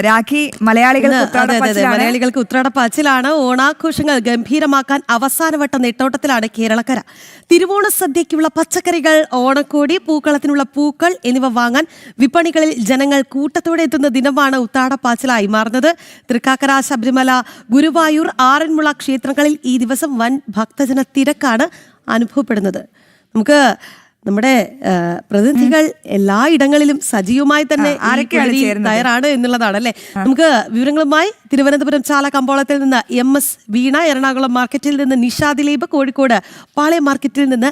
രാഖി മലയാളികൾക്ക് ഉത്രാടപ്പാച്ചിലാണ്. ഓണാഘോഷങ്ങൾ ഗംഭീരമാക്കാൻ അവസാനവട്ട നെട്ടോട്ടത്തിലാണ് കേരളക്കര. തിരുവോണ സദ്യയ്ക്കുള്ള പച്ചക്കറികൾ, ഓണക്കോടി, പൂക്കളത്തിനുള്ള പൂക്കൾ എന്നിവ വാങ്ങാൻ വിപണികളിൽ ജനങ്ങൾ കൂട്ടത്തോടെ എത്തുന്ന ദിനമാണ് ഉത്രാടപ്പാച്ചിലായി മാറുന്നത്. തൃക്കാക്കര, ശബരിമല, ഗുരുവായൂർ, ആറന്മുള ക്ഷേത്രങ്ങളിൽ ഈ ദിവസം വൻ ഭക്തജന തിരക്കാണ് അനുഭവപ്പെടുന്നത്. നമുക്ക് നമ്മുടെ പ്രതിനിധികൾ എല്ലായിടങ്ങളിലും സജീവമായി തന്നെ തയ്യാറാണ് എന്നുള്ളതാണ് അല്ലെ. നമുക്ക് വിവരങ്ങളുമായി തിരുവനന്തപുരം ചാല കമ്പോളത്തിൽ നിന്ന് MS വീണ, എറണാകുളം മാർക്കറ്റിൽ നിന്ന് നിഷ ദിലീപ്, കോഴിക്കോട് പാളയം മാർക്കറ്റിൽ നിന്ന്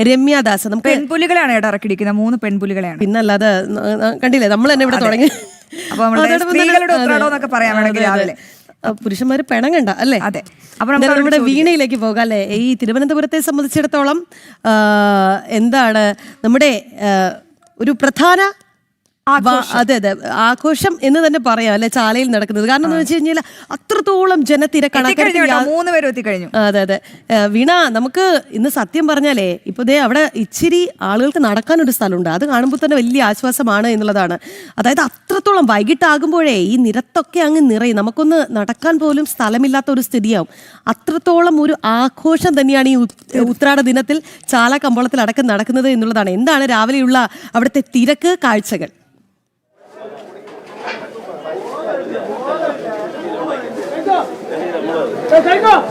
രമ്യാദാസ്. നമുക്ക് പെൺപുലികളാണ് ഇറക്കിയിരിക്കുന്നത്, 3 പെൺപുലികളെയാണ്. പിന്നല്ലാതെ കണ്ടില്ലേ, നമ്മൾ തന്നെ ഇവിടെ തുടങ്ങി. പുരുഷന്മാര് പെണങ്ങണ്ട അല്ലേ. അതെ, അപ്പൊ നമ്മുടെ വീണയിലേക്ക് പോകാം അല്ലെ. ഈ തിരുവനന്തപുരത്തെ സംബന്ധിച്ചിടത്തോളം എന്താണ് നമ്മുടെ ഒരു പ്രധാന അതെ ആഘോഷം എന്ന് തന്നെ പറയാം അല്ലെ, ചാലയിൽ നടക്കുന്നത്. കാരണം എന്ന് വെച്ച് കഴിഞ്ഞാൽ അത്രത്തോളം ജനത്തിരക്കാണ്. അതെ അതെ വീണ, നമുക്ക് ഇന്ന് സത്യം പറഞ്ഞാലേ ഇപ്പൊ ദേ അവിടെ ഇച്ചിരി ആളുകൾക്ക് നടക്കാനൊരു സ്ഥലമുണ്ട്. അത് കാണുമ്പോൾ തന്നെ വലിയ ആശ്വാസമാണ് എന്നുള്ളതാണ്. അതായത് അത്രത്തോളം വൈകിട്ടാകുമ്പോഴേ ഈ നിരത്തൊക്കെ അങ്ങ് നിറയും, നമുക്കൊന്ന് നടക്കാൻ പോലും സ്ഥലമില്ലാത്ത ഒരു സ്ഥിതിയാവും. അത്രത്തോളം ഒരു ആഘോഷം തന്നെയാണ് ഈ ഉത്രാട ദിനത്തിൽ ചാല കമ്പോളത്തിൽ അടക്കം നടക്കുന്നത് എന്നുള്ളതാണ്. എന്താണ് രാവിലെയുള്ള അവിടുത്തെ തിരക്ക് കാഴ്ചകൾ?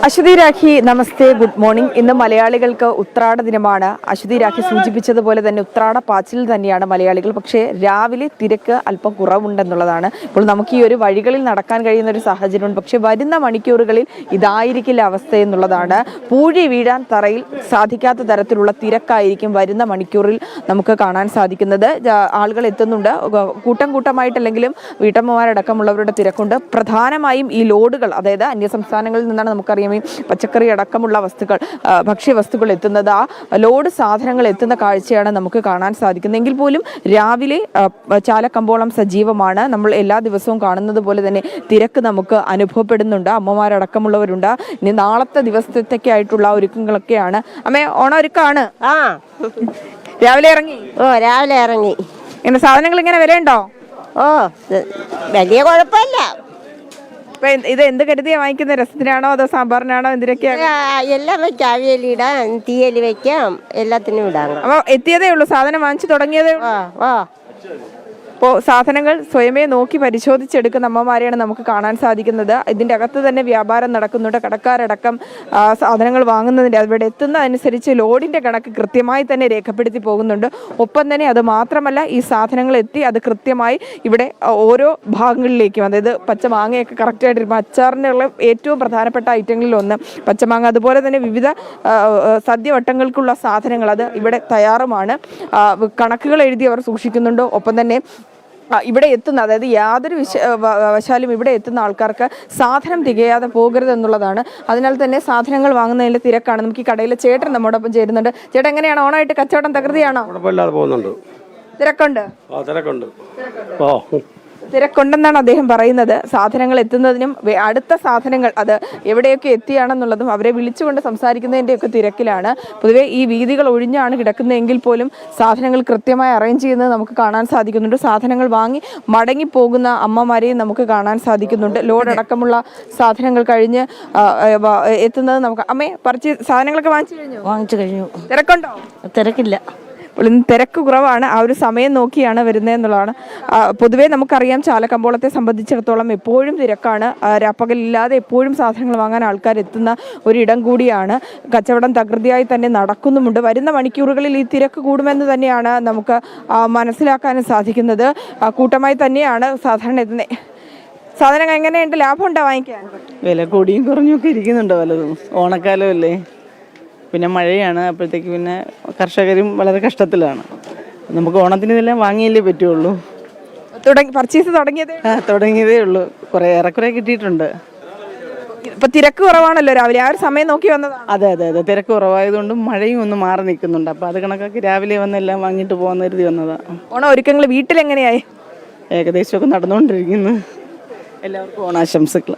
അശ്വതി രാഖി, നമസ്തേ, ഗുഡ് മോർണിംഗ്. ഇന്ന് മലയാളികൾക്ക് ഉത്രാട ദിനമാണ്. അശ്വതി രാഖി സൂചിപ്പിച്ചതുപോലെ തന്നെ ഉത്രാട പാച്ചിൽ തന്നെയാണ് മലയാളികൾ. പക്ഷേ രാവിലെ തിരക്ക് അല്പം കുറവുണ്ടെന്നുള്ളതാണ്. ഇപ്പോൾ നമുക്ക് ഈ ഒരു വഴികളിൽ നടക്കാൻ കഴിയുന്ന ഒരു സാഹചര്യമുണ്ട്. പക്ഷെ വരുന്ന മണിക്കൂറുകളിൽ ഇതായിരിക്കില്ല അവസ്ഥ എന്നുള്ളതാണ്. പൂഴി വീഴാൻ തറയിൽ സാധിക്കാത്ത തരത്തിലുള്ള തിരക്കായിരിക്കും വരുന്ന മണിക്കൂറിൽ നമുക്ക് കാണാൻ സാധിക്കുന്നത്. ആളുകൾ എത്തുന്നുണ്ട്, കൂട്ടം കൂട്ടമായിട്ടല്ലെങ്കിലും വീട്ടമ്മമാരടക്കമുള്ളവരുടെ തിരക്കുണ്ട്. പ്രധാനമായും ഈ ലോഡുകൾ, അതായത് അന്യസംസ്ഥാനങ്ങളിൽ നിന്നാണ് നമുക്കറിയാം ഈ പച്ചക്കറി അടക്കമുള്ള വസ്തുക്കൾ, ഭക്ഷ്യവസ്തുക്കൾ എത്തുന്നത്. ആ ലോഡ് സാധനങ്ങൾ എത്തുന്ന കാഴ്ചയാണ് നമുക്ക് കാണാൻ സാധിക്കുന്നത്. എങ്കിൽ പോലും രാവിലെ ചാലക്കമ്പോളം സജീവമാണ്. നമ്മൾ എല്ലാ ദിവസവും കാണുന്നത് പോലെ തന്നെ തിരക്ക് നമുക്ക് അനുഭവപ്പെടുന്നുണ്ട്. അമ്മമാരടക്കമുള്ളവരുണ്ട്. ഇനി നാളത്തെ ദിവസത്തേക്കായിട്ടുള്ള ഒരുക്കങ്ങളൊക്കെയാണ്. അമ്മേ, ഓണം ഒരുക്കാണ്. രാവിലെ ഇറങ്ങി? രാവിലെ ഇറങ്ങി. ഇങ്ങനെ സാധനങ്ങൾ ഇങ്ങനെ വിലയുണ്ടോ? വലിയ കുഴപ്പമില്ല. ഇത് എന്ത് കരുതിയാ വാങ്ങിക്കുന്ന? രസത്തിനാണോ അതോ സാമ്പാറിനാണോ? എന്തിനൊക്കെയാണ്? എല്ലാം വെക്കാം. അവിയലിടാം, തീയല് വെക്കാം, എല്ലാത്തിനും ഇടാം. അപ്പൊ എത്തിയതേ ഉള്ളൂ, സാധനം വാങ്ങിച്ചു തുടങ്ങിയതേ ഉള്ളൂ. അപ്പോൾ സാധനങ്ങൾ സ്വയമേ നോക്കി പരിശോധിച്ചെടുക്കുന്ന അമ്മമാരെയാണ് നമുക്ക് കാണാൻ സാധിക്കുന്നത്. ഇതിൻ്റെ അകത്ത് തന്നെ വ്യാപാരം നടക്കുന്നുണ്ട്. കടക്കാരടക്കം സാധനങ്ങൾ വാങ്ങുന്നതിൻ്റെ അവിടെ എത്തുന്നതനുസരിച്ച് ലോഡിൻ്റെ കണക്ക് കൃത്യമായി തന്നെ രേഖപ്പെടുത്തി പോകുന്നുണ്ട്. ഒപ്പം തന്നെ അത് മാത്രമല്ല, ഈ സാധനങ്ങൾ എത്തി അത് കൃത്യമായി ഇവിടെ ഓരോ ഭാഗങ്ങളിലേക്കും, അതായത് പച്ചമാങ്ങയൊക്കെ കറക്റ്റായിട്ട് അച്ചാറിനുള്ള ഏറ്റവും പ്രധാനപ്പെട്ട ഐറ്റങ്ങളിൽ ഒന്ന് പച്ചമാങ്ങ, അതുപോലെ തന്നെ വിവിധ സദ്യവട്ടങ്ങൾക്കുള്ള സാധനങ്ങൾ അത് ഇവിടെ തയ്യാറുമാണ്. കണക്കുകൾ എഴുതി അവർ സൂക്ഷിക്കുന്നുണ്ട്. ഒപ്പം തന്നെ ഇവിടെ എത്തുന്ന, അതായത് യാതൊരു വശാലും ഇവിടെ എത്തുന്ന ആൾക്കാർക്ക് സാധനം തികയാതെ പോകരുത് എന്നുള്ളതാണ്. അതിനാൽ തന്നെ സാധനങ്ങൾ വാങ്ങുന്നതിൻ്റെ തിരക്കാണ്. നമുക്ക് ഈ കടയിലെ ചേട്ടൻ നമ്മോടൊപ്പം ചേരുന്നുണ്ട്. ചേട്ടൻ, എങ്ങനെയാണ് ഓണമായിട്ട് കച്ചവടം? തകൃതിയാണോ? തിരക്കുണ്ട്? തിരക്കുണ്ടെന്നാണ് അദ്ദേഹം പറയുന്നത്. സാധനങ്ങൾ എത്തുന്നതിനും അടുത്ത സാധനങ്ങൾ അത് എവിടെയൊക്കെ എത്തിയാണെന്നുള്ളതും അവരെ വിളിച്ചുകൊണ്ട് സംസാരിക്കുന്നതിൻ്റെയൊക്കെ തിരക്കിലാണ്. പൊതുവെ ഈ വീതികൾ ഒഴിഞ്ഞാണ് കിടക്കുന്നതെങ്കിൽ പോലും സാധനങ്ങൾ കൃത്യമായി അറേഞ്ച് ചെയ്യുന്നത് നമുക്ക് കാണാൻ സാധിക്കുന്നുണ്ട്. സാധനങ്ങൾ വാങ്ങി മടങ്ങിപ്പോകുന്ന അമ്മമാരെയും നമുക്ക് കാണാൻ സാധിക്കുന്നുണ്ട്. ലോഡടക്കമുള്ള സാധനങ്ങൾ കഴിഞ്ഞ് എത്തുന്നത് നമുക്ക്. അമ്മേ, സാധനങ്ങളൊക്കെ വാങ്ങിച്ചു കഴിഞ്ഞു. തിരക്കുണ്ടോ? തിരക്കില്ല. അപ്പോൾ ഇന്ന് തിരക്ക് കുറവാണ്. ആ ഒരു സമയം നോക്കിയാണ് വരുന്നതെന്നുള്ളതാണ്. പൊതുവേ നമുക്കറിയാം ചാലക്കമ്പോളത്തെ സംബന്ധിച്ചിടത്തോളം എപ്പോഴും തിരക്കാണ്. രാപ്പകലില്ലാതെ എപ്പോഴും സാധനങ്ങൾ വാങ്ങാൻ ആൾക്കാർ എത്തുന്ന ഒരിടം കൂടിയാണ്. കച്ചവടം തകൃതിയായി തന്നെ നടക്കുന്നുമുണ്ട്. വരുന്ന മണിക്കൂറുകളിൽ ഈ തിരക്ക് കൂടുമെന്ന് തന്നെയാണ് നമുക്ക് മനസ്സിലാക്കാനും സാധിക്കുന്നത്. കൂട്ടമായി തന്നെയാണ് സാധാരണ എത്തുന്നത്. സാധനങ്ങൾ എങ്ങനെയുണ്ട്? ലാഭമുണ്ടോ വാങ്ങിക്കാൻ? വില കൂടിയും കുറഞ്ഞൊക്കെ ഇരിക്കുന്നുണ്ട് പലതും. ഓണക്കാലമല്ലേ, പിന്നെ മഴയാണ്. അപ്പോഴത്തേക്ക് പിന്നെ കർഷകരും വളരെ കഷ്ടത്തിലാണ്. നമുക്ക് ഓണത്തിന് ഇതെല്ലാം വാങ്ങിയല്ലേ പറ്റുള്ളൂ. പർച്ചേസ് തുടങ്ങിയതേ ഉള്ളൂ. ഏറെക്കുറെ കിട്ടിയിട്ടുണ്ട്. ഇപ്പൊ തിരക്ക് കുറവാണല്ലോ രാവിലെ, ആ ഒരു സമയം നോക്കി വന്നതാണ്. അതെ അതെ അതെ, തിരക്ക് കുറവായതുകൊണ്ടും മഴയും ഒന്ന് മാറി നിൽക്കുന്നുണ്ട്. അപ്പോൾ അത് കണക്കാക്കി രാവിലെ വന്നെല്ലാം വാങ്ങിയിട്ട് പോകാൻ കരുതി വന്നതാണ്. ഓണം ഒരുക്കങ്ങൾ വീട്ടിലെങ്ങനെയായി? ഏകദേശമൊക്കെ നടന്നുകൊണ്ടിരിക്കുന്നു. എല്ലാവർക്കും ഓണാശംസകൾ.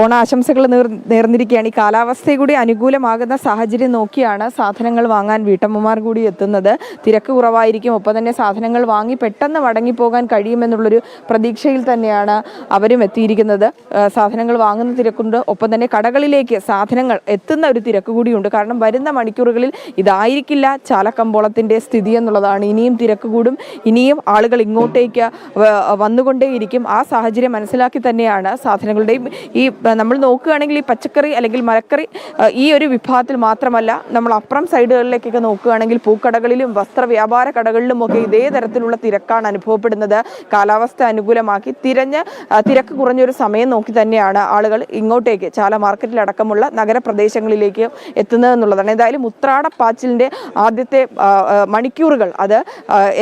ഓണാശംസകൾ നേർന്നിരിക്കുകയാണ്. ഈ കാലാവസ്ഥ കൂടി അനുകൂലമാകുന്ന സാഹചര്യം നോക്കിയാണ് സാധനങ്ങൾ വാങ്ങാൻ വീട്ടമ്മമാർ കൂടി എത്തുന്നത്. തിരക്ക് കുറവായിരിക്കും, ഒപ്പം തന്നെ സാധനങ്ങൾ വാങ്ങി പെട്ടെന്ന് മടങ്ങിപ്പോകാൻ കഴിയുമെന്നുള്ളൊരു പ്രതീക്ഷയിൽ തന്നെയാണ് അവരും എത്തിയിരിക്കുന്നത്. സാധനങ്ങൾ വാങ്ങുന്ന തിരക്കുണ്ട്, ഒപ്പം തന്നെ കടകളിലേക്ക് സാധനങ്ങൾ എത്തുന്ന ഒരു തിരക്ക് കൂടിയുണ്ട്. കാരണം വരുന്ന മണിക്കൂറുകളിൽ ഇതായിരിക്കില്ല ചാലക്കമ്പോളത്തിൻ്റെ സ്ഥിതി എന്നുള്ളതാണ്. ഇനിയും തിരക്ക് കൂടും, ഇനിയും ആളുകൾ ഇങ്ങോട്ടേക്ക് വന്നുകൊണ്ടേയിരിക്കും. ആ സാഹചര്യം മനസ്സിലാക്കി തന്നെയാണ് സാധനങ്ങളുടെയും ഈ നമ്മൾ നോക്കുകയാണെങ്കിൽ ഈ പച്ചക്കറി അല്ലെങ്കിൽ മലക്കറി ഈ ഒരു വിഭാഗത്തിൽ മാത്രമല്ല, നമ്മൾ അപ്പുറം സൈഡുകളിലേക്കൊക്കെ നോക്കുകയാണെങ്കിൽ പൂക്കടകളിലും വസ്ത്ര വ്യാപാര കടകളിലും ഒക്കെ ഇതേ തരത്തിലുള്ള തിരക്കാണ് അനുഭവപ്പെടുന്നത്. കാലാവസ്ഥ അനുകൂലമാക്കി തിരക്ക് കുറഞ്ഞൊരു സമയം നോക്കി തന്നെയാണ് ആളുകൾ ഇങ്ങോട്ടേക്ക് ചാല മാർക്കറ്റിലടക്കമുള്ള നഗരപ്രദേശങ്ങളിലേക്ക് എത്തുന്നതെന്നുള്ളതാണ്. എന്തായാലും ഉത്രാടപ്പാച്ചിലിൻ്റെ ആദ്യത്തെ മണിക്കൂറുകൾ അത്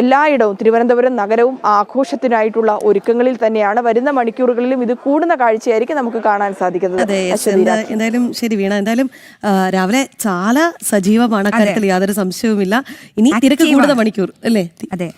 എല്ലായിടവും തിരുവനന്തപുരം നഗരവും ആഘോഷത്തിനായിട്ടുള്ള ഒരുക്കങ്ങളിൽ തന്നെയാണ്. വരുന്ന മണിക്കൂറുകളിലും ഇത് കൂടുന്ന കാഴ്ചയായിരിക്കും നമുക്ക് കാണാൻ സാധിക്കുന്നത്. എന്തായാലും ശരി വീണ, എന്തായാലും രാവിലെ ചാല സജീവമാണ്, കാര്യത്തിൽ യാതൊരു സംശയവുമില്ല. ഇനി തിരക്ക് കൂടുന്ന മണിക്കൂർ അല്ലേ? അതെ.